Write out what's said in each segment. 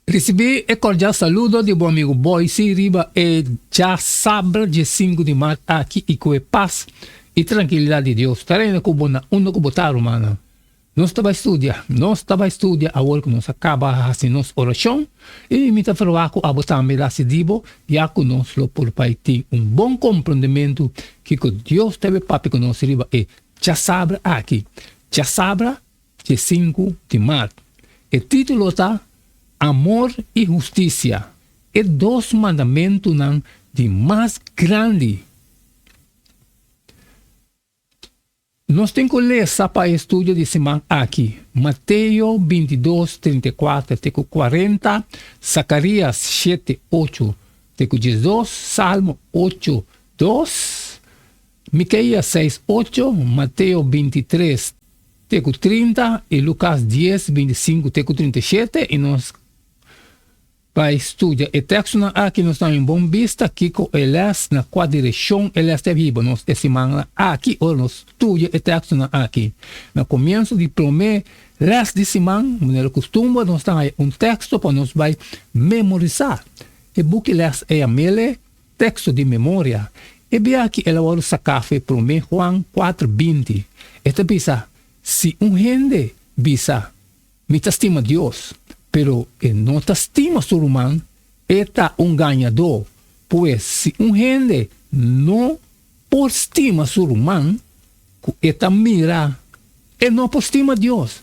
Recebi e cordial saludo de bom amigo Boise Riba e já sabe de 5 de março aqui e com paz e tranquilidade de Deus. Estarei com botar humana. Nós estava a estudar agora que nós acaba assim nossa oração e me está falando a botar me lá se dibo já que nós por pai ter bom compreendimento que Deus teve papi com nós riba e já sabe aqui. Já sabe de 5 de março. O título está Amor e justiça é dois mandamentos de mais grande. Nós temos que ler para o estudo de semana aqui. Mateus 22, 34, 40, Zacarias 7, 8, 12, Salmo 8, 2, Miqueias 6, 8, Mateus 23, 30 e Lucas 10, 25, 37 e nós vai estudar o texto aqui nós estamos em bom vista que eles na qual direção eles teve nós essa semana aqui ou nós estuda o texto aqui no começo de primeiro de semana no costume nós temos texto para nós vai memorizar e book eles é a mele texto de memória e bem aqui ela vai sacar primeiro Juan 4:20 esta bisa se gente bisa me estima Deus pero não estima ser humano, está ganhador. Pois se gente não por estima ser humano, está mira, e não por estima Deus,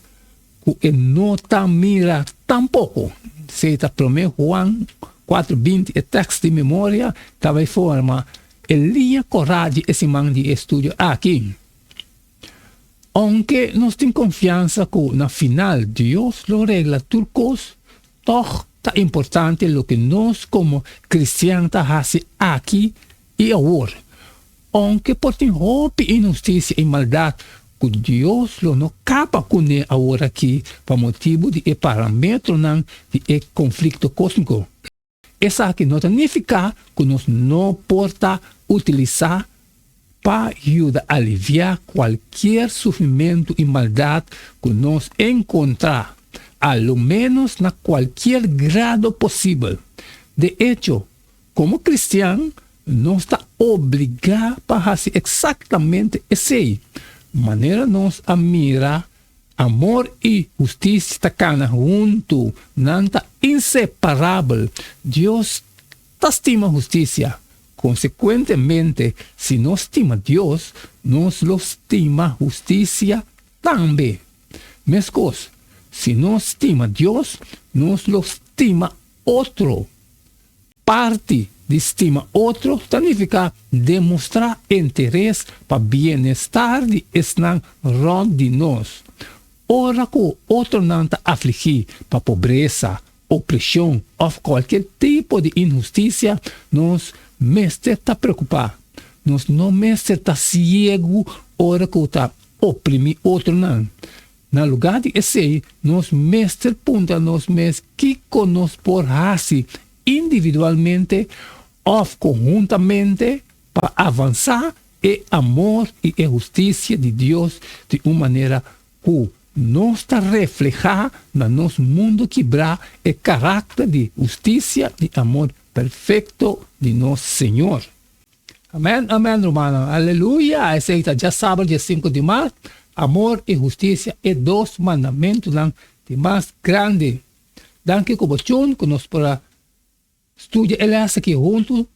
e não está mira tampouco. Se está primeiro Juan 4:20, o texto de memória, talvez forma, linha coragem esse man de estudo aqui. Aunque nós temos confiança que na final Deus lo regla turcos, toch é importante o que nós como cristianos fazemos aqui e agora. Aunque por ter roupa, injustiça e maldade, que Deus lo não capa com ele agora aqui, por motivo de parâmetro de conflito cósmico. Essa aqui não significa que nós não podemos utilizar para ajudar a aliviar qualquer sofrimento e maldade que nós encontrar, ao menos na qualquer grado possível. De hecho, como cristiano, não está obrigado a fazer exatamente isso. Maneira nós a mirar amor e justiça estão junto, não está inseparável. Deus estima justiça. Consequentemente, se nós estima Deus, nós lo estima justiça também. Mesma coisa, se nós estima Deus, nós lo estima outro. Parte de estima outro significa demonstrar interesse para bem-estar de estar rond de nós. Ora que o outro não está afligir para pobreza, opressão ou qualquer tipo de injustiça, nós mestre está preocupado. Nós não mestre está cego, ora que está oprimir outro não. Na lugar de esse, nós mestre punta nós mesmos que nós por fazer individualmente ou conjuntamente para avançar e amor e justiça de Deus de uma maneira que não está reflejar no nosso mundo quebrar o caráter de justiça e amor perfeito de nosso Senhor. Amém, amém, romano. Aleluia. Aceita, já sabe, dia 5 de março, amor e justiça é dois mandamentos de mais grande. Danke como chun, que nós para estudar elas aqui junto.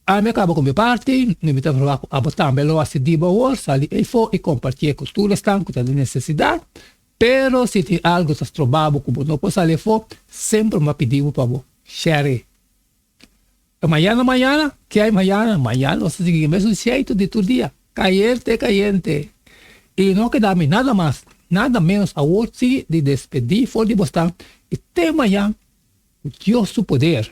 A minha acaba com minha parte, me está a botar melhor assim de boa, sair e for e compartilhar com tudo estão que tem necessidade. Pero se tem algo que está trabalhando como não posso sair fora, sempre me pediu para você share. Mañana, que hay mañana? Mañana nós seguimos o mesmo jeito de todo dia, caliente. E não queda-me nada mais, nada menos a hoje de despedir, for de bostar. E até amanhã, o Deus do poder